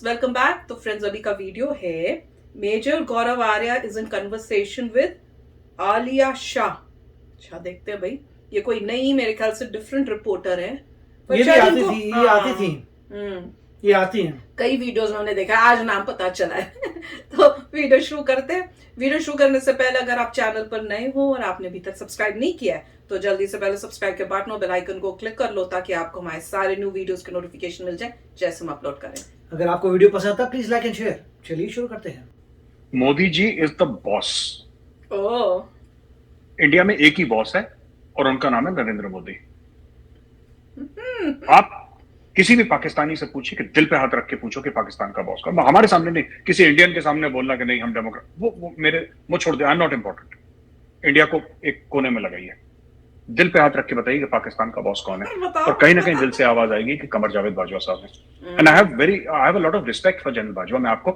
Welcome back. तो friends, अभी का वीडियो है major Gaurav Arya is in conversation with Aliya Shah. अच्छा, देखते हैं भाई। ये कोई नई, मेरे ख्याल से डिफरेंट रिपोर्टर है। ये भी आती थी, ये आती थी, ये आती हैं। कई वीडियोस में हमने देखा, आज नाम पता चला है। तो वीडियो शुरू करते हैं। वीडियो शुरू करने से पहले अगर आप चैनल पर नए हो और आपने अभी तक सब्सक्राइब नहीं किया है तो जल्दी से पहले सब्सक्राइब के बटन और बेल आइकन को क्लिक कर लो ताकि आपको हमारे सारे न्यू वीडियोस के नोटिफिकेशन मिल जाए जैसे हम अपलोड करें। अगर आपको वीडियो पसंद आता है प्लीज लाइक एंड शेयर। चलिए शुरू करते हैं। Modi ji is the boss. India में एक ही बॉस है और उनका नाम है नरेंद्र मोदी। आप किसी भी पाकिस्तानी से पूछिए कि दिल पे हाथ रख के पूछो कि पाकिस्तान का बॉस कौन। हमारे सामने नहीं, किसी इंडियन के सामने बोलना कि नहीं हम डेमोक्रेट, वो मेरे मुझ छोड़ दे। I am not important. India को एक कोने में लगाइए, दिल पे हाथ रख के बताइए कि पाकिस्तान का बॉस कौन है, और कहीं ना कहीं दिल से आवाज आएगी कि कमर जावेद बाजवा साहब है। And I have a lot of respect for general Bajwa. मैं आपको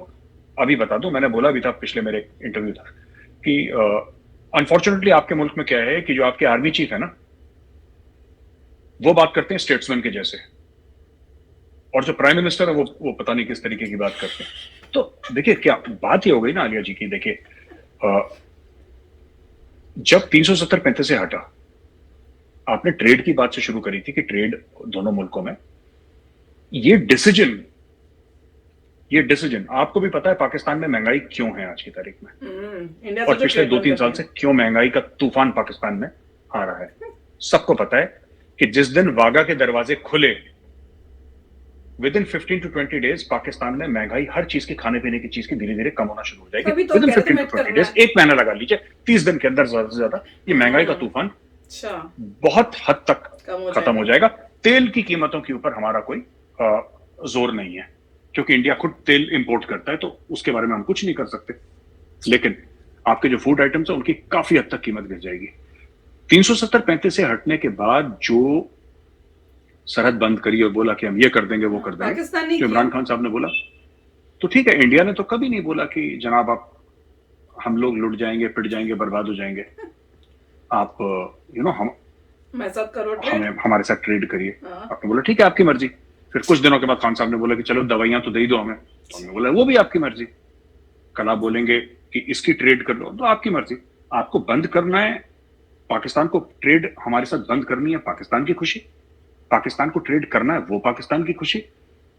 अभी बता दूं, मैंने बोला भी था, पिछले मेरे इंटरव्यू था कि अनफॉर्चुनेटली आपके मुल्क में क्या है कि जो आपके आर्मी चीफ है ना, वो बात करते हैं स्टेट्समैन के जैसे, और जो प्राइम मिनिस्टर है वो पता नहीं किस तरीके की बात करते हैं। तो देखिए, क्या बात ये हो गई ना आलिया जी की। देखिए, जब 370-35 से हटा, आपने ट्रेड की बात से शुरू करी थी कि ट्रेड दोनों मुल्कों में, ये डिसीजन आपको भी पता है पाकिस्तान में महंगाई क्यों है आज की तारीख में, और पिछले 2-3 साल से क्यों महंगाई का तूफान पाकिस्तान में आ रहा है। सबको पता है कि जिस दिन वागा के दरवाजे खुले, with in 15 to 20 days Pakistan में महंगाई हर चीज की, खाने पीने की चीज की, धीरे धीरे कम होना शुरू हो जाएगी। विद इन 15 to 20 डेज, एक महीना लगा लीजिए, 30 दिन के अंदर ज्यादा से ज्यादा ये महंगाई का तूफान बहुत हद तक खत्म हो जाएगा। तेल की कीमतों के ऊपर हमारा कोई जोर नहीं है, क्योंकि इंडिया खुद तेल इंपोर्ट करता है, तो उसके बारे में हम कुछ नहीं कर सकते। लेकिन आपके जो फूड आइटम्स है उनकी काफी हद तक कीमत गिर जाएगी। 370-35 से हटने के बाद जो सरहद बंद करी और बोला कि हम ये कर देंगे वो कर देंगे, जो इमरान खान साहब ने बोला, तो ठीक है। इंडिया ने तो कभी नहीं बोला कि जनाब आप, हम लोग लुट जाएंगे, पिट जाएंगे, बर्बाद हो जाएंगे, आप हमारे साथ ट्रेड करिए। आपने बोला ठीक है, आपकी मर्जी। फिर कुछ दिनों के बाद खान साहब ने बोला कि चलो दवाइयां तो दे ही दो हमें, तो हमने बोला वो भी आपकी मर्जी। कल आप बोलेंगे कि इसकी ट्रेड कर लो, तो आपकी मर्जी। आपको बंद करना है पाकिस्तान को, ट्रेड हमारे साथ बंद करनी है, पाकिस्तान की खुशी। पाकिस्तान को ट्रेड करना है, वो पाकिस्तान की खुशी।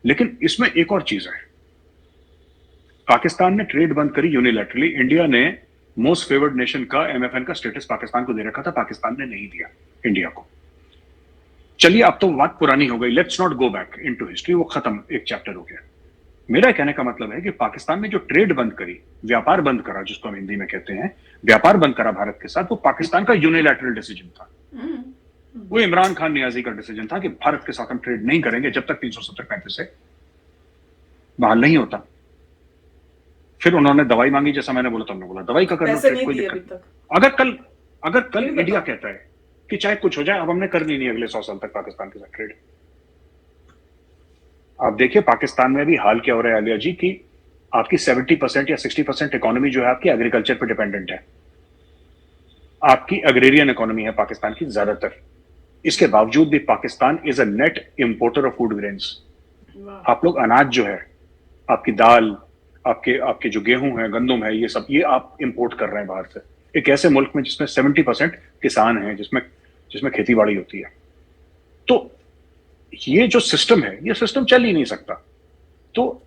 लेकिन इसमें एक और चीज है, पाकिस्तान ने ट्रेड बंद करी यूनिलैटरली। इंडिया ने मोस्ट फेवर्ड नेशन का, MFN का स्टेटस पाकिस्तान को दे रखा था, पाकिस्तान ने नहीं दिया इंडिया को। चलिए, अब तो बात पुरानी हो गई, let's not go back into history, वो खत्म, एक चैप्टर हो गया। मेरा कहने का मतलब है कि पाकिस्तान ने जो ट्रेड बंद करी, व्यापार बंद करा, जिसको हम हिंदी में कहते हैं, व्यापार बंद करा भारत के साथ, वो पाकिस्तान का यूनिलैटरल डिसीजन था। वो इमरान खान नियाजी का डिसीजन था कि भारत के साथ हम ट्रेड नहीं करेंगे जब तक 370-35 से बहाल नहीं होता। फिर उन्होंने दवाई मांगी, जैसा मैंने बोला, तो हमने बोला दवाई का करना, कोई दिक्कत। अगर कल इंडिया कहता है कि चाहे कुछ हो जाए, अब हमने करनी नहीं अगले 100 साल तक पाकिस्तान के साथ ट्रेड। आप देखिए पाकिस्तान में भी हाल क्या हो रहा है आलिया जी की, आपकी 70% या 60% इकोनॉमी जो है आपकी एग्रीकल्चर पर डिपेंडेंट है। आपकी एग्रेरियन इकोनॉमी है पाकिस्तान की ज्यादातर। इसके बावजूद भी Pakistan is a net importer of food grains. आप लोग अनाज जो है, आपकी दाल, आपके जो गेहूं है, गंदम है, ये सब ये आप इंपोर्ट कर रहे हैं बाहर से, एक ऐसे मुल्क में जिसमें 70% किसान हैं, जिसमें खेती बाड़ी होती है। तो ये जो सिस्टम है, ये सिस्टम चल ही नहीं सकता। तो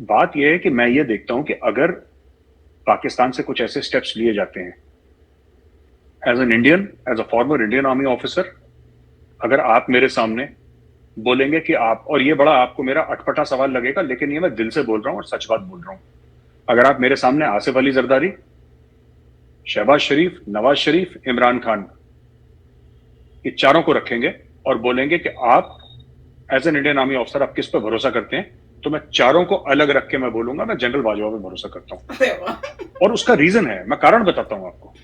बात यह है कि मैं ये देखता हूं कि अगर पाकिस्तान से कुछ ऐसे स्टेप्स लिए जाते हैं, as an Indian, as a former Indian army officer, अगर आप मेरे सामने बोलेंगे कि आप, और ये बड़ा आपको मेरा अटपटा सवाल लगेगा, लेकिन ये मैं दिल से बोल रहा हूं और सच बात बोल रहा हूं, अगर आप मेरे सामने आसिफ अली जरदारी, शहबाज शरीफ, नवाज शरीफ, इमरान खान, ये चारों को रखेंगे और बोलेंगे कि आप as an Indian army officer आप किस पे भरोसा करते हैं, तो मैं चारों को अलग रख के मैं बोलूंगा मैं जनरल बाजवा पे भरोसा करता हूं। और उसका रीजन है, मैं कारण बताता हूं आपको।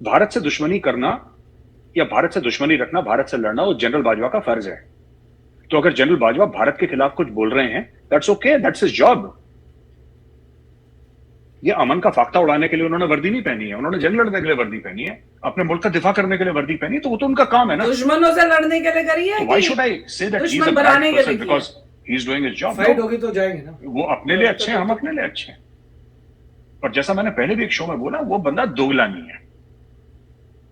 भारत से दुश्मनी करना या भारत से दुश्मनी रखना, भारत से लड़ना, वो जनरल बाजवा का फर्ज है। तो अगर जनरल बाजवा भारत के खिलाफ कुछ बोल रहे हैं, that's okay, that's his job. ये अमन का फाख्ता उड़ाने के लिए उन्होंने वर्दी नहीं पहनी है, उन्होंने जंग लड़ने के लिए वर्दी पहनी है, अपने मुल्क का दिफा करने के लिए वर्दी पहनी है, तो वो तो उनका काम है ना। दुश्मनों से लड़ने के लिए करी है, why should I say that he is a bad person because he is doing his job. Fight होगी तो जाएंगे ना। वो अपने लिए अच्छे हैं, हम अपने लिए अच्छे हैं। और जैसा मैंने पहले भी एक शो में बोला, वो बंदा दोगला नहीं है।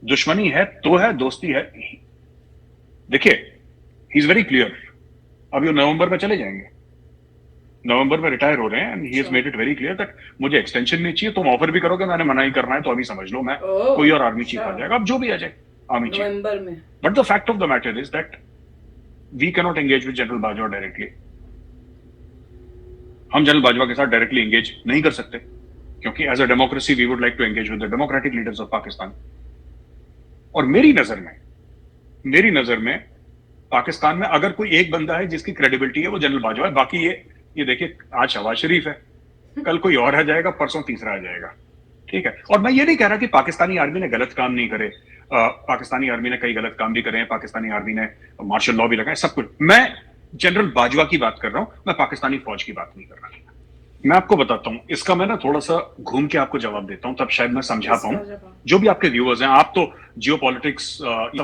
दुश्मनी है तो है, दोस्ती है। देखिए, ही इज वेरी क्लियर। अभी वो नवंबर में चले जाएंगे, नवंबर में रिटायर हो रहे हैं, and he has made it very clear that मुझे एक्सटेंशन नहीं चाहिए। तुम ऑफर भी करोगे, मैंने मना ही करना है, तो अभी समझ लो मैं कोई और आर्मी चीफ आ जाएगा, अब जो भी आ जाए आर्मी चीफ। नवंबर में। But the fact of the matter is that we can not engage with general Bajwa directly. हम जनरल बाजवा के साथ डायरेक्टली एंगेज नहीं कर सकते, क्योंकि as a democracy we would like to engage with the democratic leaders of Pakistan. और मेरी नजर में पाकिस्तान में अगर कोई एक बंदा है जिसकी क्रेडिबिलिटी है, वो जनरल बाजवा है। बाकी ये देखिए, आज शहबाज शरीफ है, कल कोई और आ जाएगा, परसों तीसरा आ जाएगा, ठीक है। और मैं ये नहीं कह रहा कि पाकिस्तानी आर्मी ने गलत काम नहीं करे। पाकिस्तानी आर्मी ने कई गलत काम भी करे हैं, पाकिस्तानी आर्मी ने मार्शल लॉ भी लगाए, सब कुछ। मैं जनरल बाजवा की बात कर रहा हूं, मैं पाकिस्तानी फौज की बात नहीं कर रहा। मैं आपको बताता हूं, इसका मैं ना थोड़ा सा घूम के आपको जवाब देता हूं, तब शायद मैं समझा पाऊं। जो भी आपके व्यूअर्स हैं, आप तो जियो पॉलिटिक्स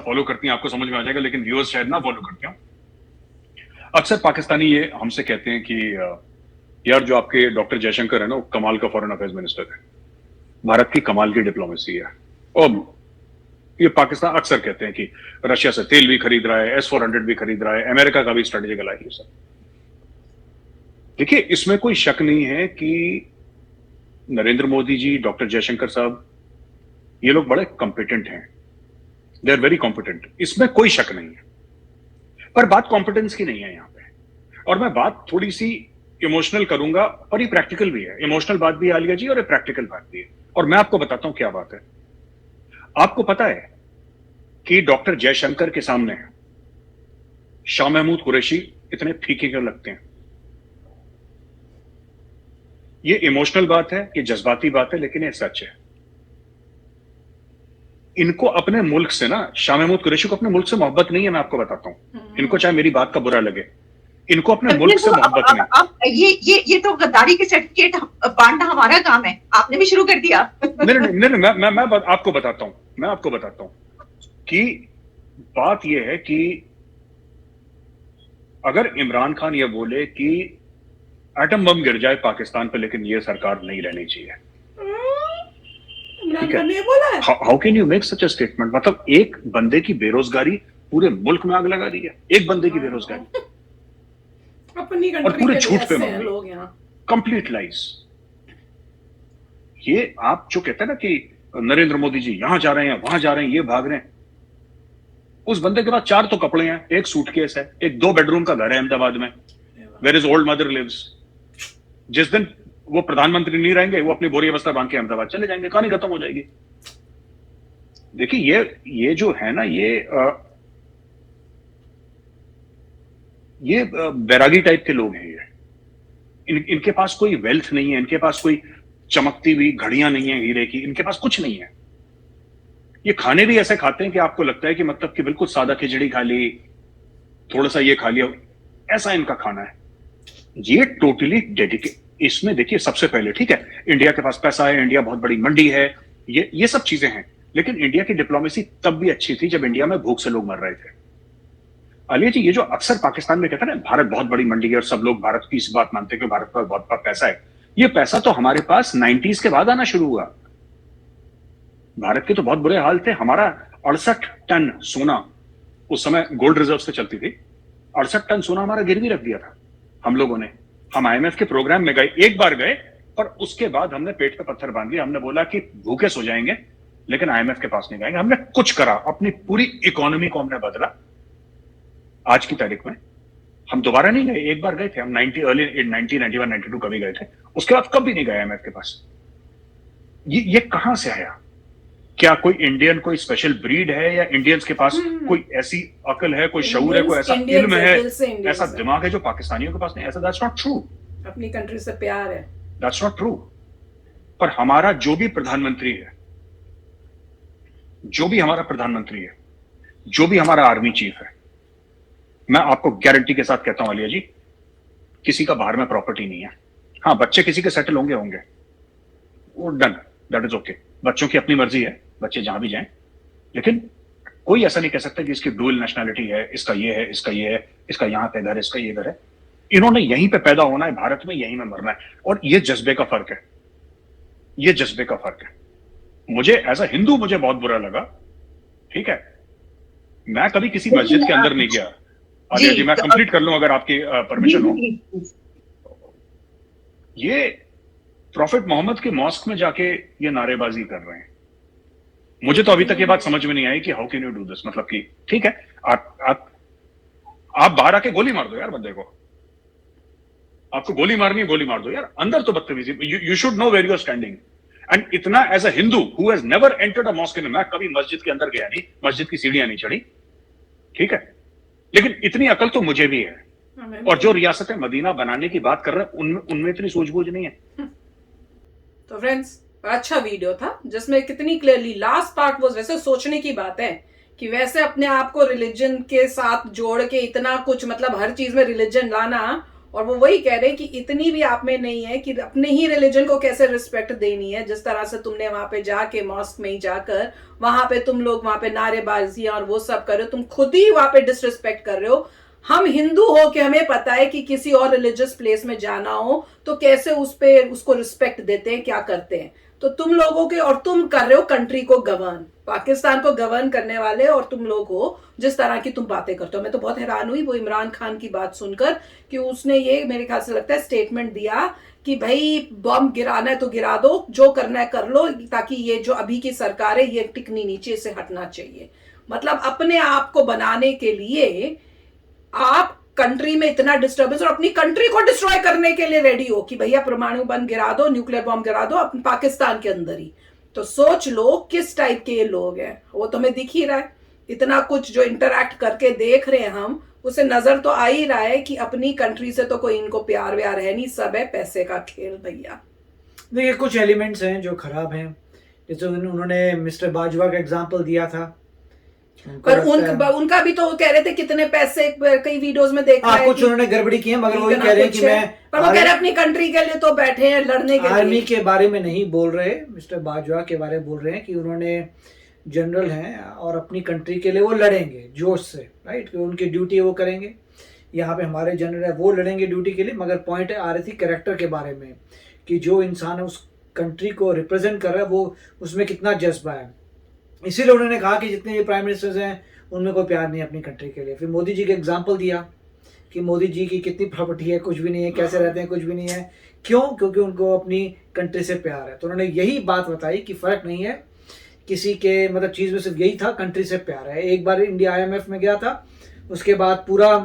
फॉलो करती हैं, आपको समझ में आ जाएगा, लेकिन व्यूअर्स शायद ना फॉलो करते हो। अक्सर पाकिस्तानी ये हमसे कहते हैं कि यार, जो आपके डॉक्टर जयशंकर है ना, वो कमाल का फॉरेन अफेयर्स मिनिस्टर है, भारत की कमाल की डिप्लोमेसी है। और ये पाकिस्तान अक्सर कहते हैं कि रशिया से तेल भी खरीद रहा है, S-400 भी खरीद रहा है, अमेरिका का भी स्ट्रेटेजिक अलाई है। सब देखिए, इसमें कोई शक नहीं है कि नरेंद्र मोदी जी, डॉक्टर जयशंकर साहब, ये लोग बड़े कॉम्पिटेंट हैं, दे आर वेरी कॉम्पिटेंट, इसमें कोई शक नहीं है। पर बात कॉम्पिटेंस की नहीं है यहां पे, और मैं बात थोड़ी सी इमोशनल करूंगा, और ये प्रैक्टिकल भी है। इमोशनल बात भी है आलिया जी, और ये प्रैक्टिकल बात भी है। और मैं आपको बताता हूं क्या बात है। आपको पता है कि डॉक्टर जयशंकर के सामने शाह महमूद कुरैशी इतने फीके क्यों लगते हैं? ये इमोशनल बात है, ये जज्बाती बात है, लेकिन ये सच है। इनको अपने मुल्क से ना, शाह महमूद कुरैशी को अपने मुल्क से मोहब्बत नहीं है, मैं आपको बताता हूं। इनको चाहे मेरी बात का बुरा लगे, इनको अपने मुल्क से मोहब्बत नहीं। अब ये तो गद्दारी के सर्टिफिकेट बांटना हमारा काम है, आपने भी शुरू कर दिया। नहीं, मैं आपको बताता हूं कि बात यह है कि अगर इमरान खान ये बोले कि एटम बम गिर जाए पाकिस्तान पे, लेकिन ये सरकार नहीं रहनी चाहिए, ठीक है, how can you make such a statement? मतलब एक बंदे की बेरोजगारी पूरे मुल्क में आग लगा दी है, एक बंदे की बेरोजगारी, अपनी और पूरे झूठ पे लोग यहाँ कंप्लीट लाइज। ये आप जो कहते हैं ना कि नरेंद्र मोदी जी यहां जा रहे हैं, वहां जा रहे हैं, ये भाग रहे हैं, उस बंदे के पास 4 तो कपड़े हैं, एक सूटकेस है, एक 2 बेडरूम का घर है अहमदाबाद में, where is old mother lives. जिस दिन वो प्रधानमंत्री नहीं रहेंगे, वो अपनी बोरी अवस्था बांध के अहमदाबाद चले जाएंगे, कहानी खत्म हो जाएगी। देखिए, ये जो है ना, ये बैरागी टाइप के लोग हैं। ये इनके पास कोई वेल्थ नहीं है, इनके पास कोई चमकती हुई घड़ियां नहीं है हीरे की, इनके पास कुछ नहीं है। ये खाने भी ऐसे खाते हैं कि आपको लगता है कि मतलब कि बिल्कुल सादा खिचड़ी खा ली, थोड़ा सा ये खा लिया, ऐसा इनका खाना है। ये टोटली डेडिकेट। इसमें देखिए, सबसे पहले ठीक है, इंडिया के पास पैसा है, इंडिया बहुत बड़ी मंडी है, ये सब चीजें हैं, लेकिन इंडिया की डिप्लोमेसी तब भी अच्छी थी जब इंडिया में भूख से लोग मर रहे थे। आलिया जी, ये जो अक्सर पाकिस्तान में कहते हैं ना, भारत बहुत बड़ी मंडी है और सब लोग भारत की इस बात मानते हैं कि भारत पर बहुत पैसा है, ये पैसा तो हमारे पास 90s के बाद आना शुरू हुआ। भारत के तो बहुत बुरे हाल थे। हमारा 68 टन सोना, उस समय गोल्ड रिजर्व से चलती थी, 68 टन सोना हमारा गिरवी रख दिया था हम लोगों ने। हम IMF के प्रोग्राम में गए, एक बार गए, पर उसके बाद हमने पेट पे पत्थर बांध दिया। हमने बोला कि भूखे सो जाएंगे, लेकिन IMF के पास नहीं जाएंगे। हमने कुछ करा, अपनी पूरी इकोनॉमी को हमने बदला। आज की तारीख में हम दोबारा नहीं गए, एक बार गए थे हम, 1991-92 कभी गए थे, उसके बाद कभी नहीं गए IMF के पास। ये कहां से आया? क्या कोई इंडियन कोई स्पेशल ब्रीड है, या इंडियंस के पास कोई ऐसी अकल है, कोई शऊर है, कोई ऐसा इल्म है, ऐसा दिमाग है जो पाकिस्तानियों के पास नहीं? ऐसा दैट्स नॉट ट्रू। अपनी कंट्री से प्यार है, दैट्स नॉट ट्रू। पर हमारा जो भी प्रधानमंत्री है, जो भी हमारा प्रधानमंत्री है, जो भी हमारा आर्मी चीफ है, मैं आपको गारंटी के साथ कहता हूं आलिया जी, किसी का बाहर में प्रॉपर्टी नहीं है। हाँ, बच्चे किसी के सेटल होंगे, वो डन, दैट इज ओके, बच्चों की अपनी मर्जी है, बच्चे जहां भी जाएं, लेकिन कोई ऐसा नहीं कह सकता कि इसकी डुअल नेशनैलिटी है, इसका ये है, इसका ये है, इसका यहां पे घर है, इसका ये घर है। इन्होंने यहीं पे पैदा होना है, भारत में यहीं में मरना है, और ये जज्बे का फर्क है, ये जज्बे का फर्क है। मुझे एज अ हिंदू मुझे बहुत बुरा लगा, ठीक है, मैं कभी किसी मस्जिद के अंदर नहीं गया। आलिया जी, मैं कंप्लीट कर लूं अगर आपकी परमिशन हो। ये प्रॉफिट मोहम्मद के मॉस्क में जाके ये नारेबाजी कर रहे हैं। मुझे तो अभी तक ये बात समझ में नहीं आई कि how can you do this, मतलब कि ठीक है, आप बाहर आके गोली मार दो यार बंदे को, आपको गोली मारनी है गोली मार दो यार, अंदर तो बदतमीजी, you should know where you are standing. And इतना as a Hindu who has never entered a mosque, मैं कभी मस्जिद के अंदर गया नहीं, मस्जिद की सीढ़ियां नहीं चढ़ी, ठीक है, लेकिन इतनी अकल तो मुझे भी है। और जो रियासत मदीना बनाने की बात कर रहे हैं उनमें इतनी सूझबूझ नहीं है। तो फ्रेंड्स, अच्छा वीडियो था जिसमें कितनी क्लियरली लास्ट पार्ट वो वैसे सोचने की बात है कि वैसे अपने आप को रिलीजन के साथ जोड़ के इतना कुछ, मतलब हर चीज में रिलीजन लाना, और वो वही कह रहे हैं कि इतनी भी आप में नहीं है कि अपने ही रिलीजन को कैसे रिस्पेक्ट देनी है। जिस तरह से तुमने वहां पे जाके मॉस्क में ही जाकर वहां पे तुम लोग वहां पे नारेबाजियां और वो सब कर रहे हो, तुम खुद ही वहां पे डिसरिस्पेक्ट कर रहे हो। हम हिंदू हो के हमें पता है कि किसी और रिलीजियस प्लेस में जाना हो तो कैसे उसको रिस्पेक्ट देते हैं, क्या करते हैं। तो तुम लोगों के, और तुम कर रहे हो कंट्री को गवर्न, पाकिस्तान को गवर्न करने वाले, और तुम लोग हो जिस तरह की तुम बातें करते हो। मैं तो बहुत हैरान हुई वो इमरान खान की बात सुनकर कि उसने ये, मेरे ख्याल से लगता है, स्टेटमेंट दिया कि भाई बम गिराना है तो गिरा दो, जो करना है कर लो, ताकि ये जो अभी की सरकार है ये टिकनी, नीचे से हटना चाहिए। मतलब अपने आप को बनाने के लिए आप कंट्री में इतना डिस्टर्बेंस, और अपनी कंट्री को डिस्ट्रॉय करने के लिए रेडी हो कि भैया परमाणु बम गिरा दो, न्यूक्लियर बम गिरा दो अपने पाकिस्तान के अंदर ही। तो सोच लो किस टाइप के ये लोग हैं। वो तुम्हें दिख ही रहा है, इतना कुछ जो इंटरैक्ट करके देख रहे हैं हम, उसे नजर तो आ ही रहा है कि अपनी कंट्री से तो कोई इनको प्यार व्यार है नहीं, सब है पैसे का खेल भैया। देखिए, कुछ एलिमेंट्स हैं जो खराब हैं, जैसे उन्होंने मिस्टर बाजवा का एग्जांपल दिया था, पर उनका भी तो कह रहे थे कितने पैसे, कई वीडियोस में देख रहे हैं कुछ उन्होंने गड़बड़ी की है, मगर वो कह रहे हैं कि मैं, पर वो कह रहे अपनी कंट्री के लिए तो बैठे हैं लड़ने के लिए। आर्मी के बारे में नहीं बोल रहे, मिस्टर बाजवा के बारे में बोल रहे हैं कि उन्होंने जनरल हैं और अपनी कंट्री के लिए वो लड़ेंगे जोश से, राइट, कि उनकी ड्यूटी वो करेंगे। यहाँ पे हमारे जनरल है वो लड़ेंगे ड्यूटी के लिए, मगर पॉइंट आ रही थी कैरेक्टर के बारे में कि जो इंसान उस कंट्री को रिप्रेजेंट कर रहा है वो, उसमें कितना जज्बा है। इसीलिए उन्होंने कहा कि जितने ये प्राइम मिनिस्टर्स हैं उनमें कोई प्यार नहीं है अपनी कंट्री के लिए। फिर मोदी जी का एग्जांपल दिया कि मोदी जी की कितनी प्रॉपर्टी है, कुछ भी नहीं है, कैसे रहते हैं, कुछ भी नहीं है, क्यों, क्योंकि उनको अपनी कंट्री से प्यार है। तो उन्होंने यही बात बताई कि फ़र्क नहीं है किसी के, मतलब चीज़ में सिर्फ यही था, कंट्री से प्यार है। एक बार इंडिया IMF में गया था, उसके बाद पूरा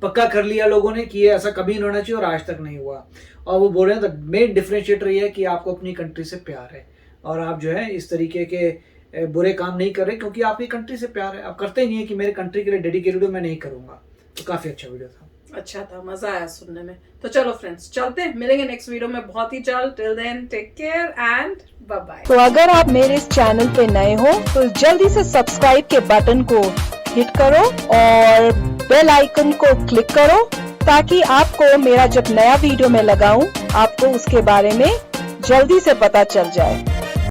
पक्का कर लिया लोगों ने कि ये ऐसा कभी नहीं होना चाहिए, और आज तक नहीं हुआ। और वो बोल रहे हैं द मेन डिफरेंशिएटर ये है कि आपको अपनी कंट्री से प्यार है और आप जो है इस तरीके के बुरे काम नहीं कर रहे क्योंकि आपकी कंट्री से प्यार है। आप करते ही नहीं है कि मेरी कंट्री के लिए डेडिकेटेड हूँ, मैं नहीं करूँगा। तो काफ़ी अच्छा वीडियो था, अच्छा था, मजा आया सुनने में। तो चलो फ्रेंड्स, चलते हैं, मिलेंगे नेक्स्ट वीडियो में बहुत ही जल्द। Till then take care and bye bye. तो अगर आप मेरे इस चैनल पे नए हो तो जल्दी से सब्सक्राइब के बटन को हिट करो और बेल आइकन को क्लिक करो, ताकि आपको मेरा जब नया वीडियो मैं लगाऊं आपको उसके बारे में जल्दी से पता चल जाए।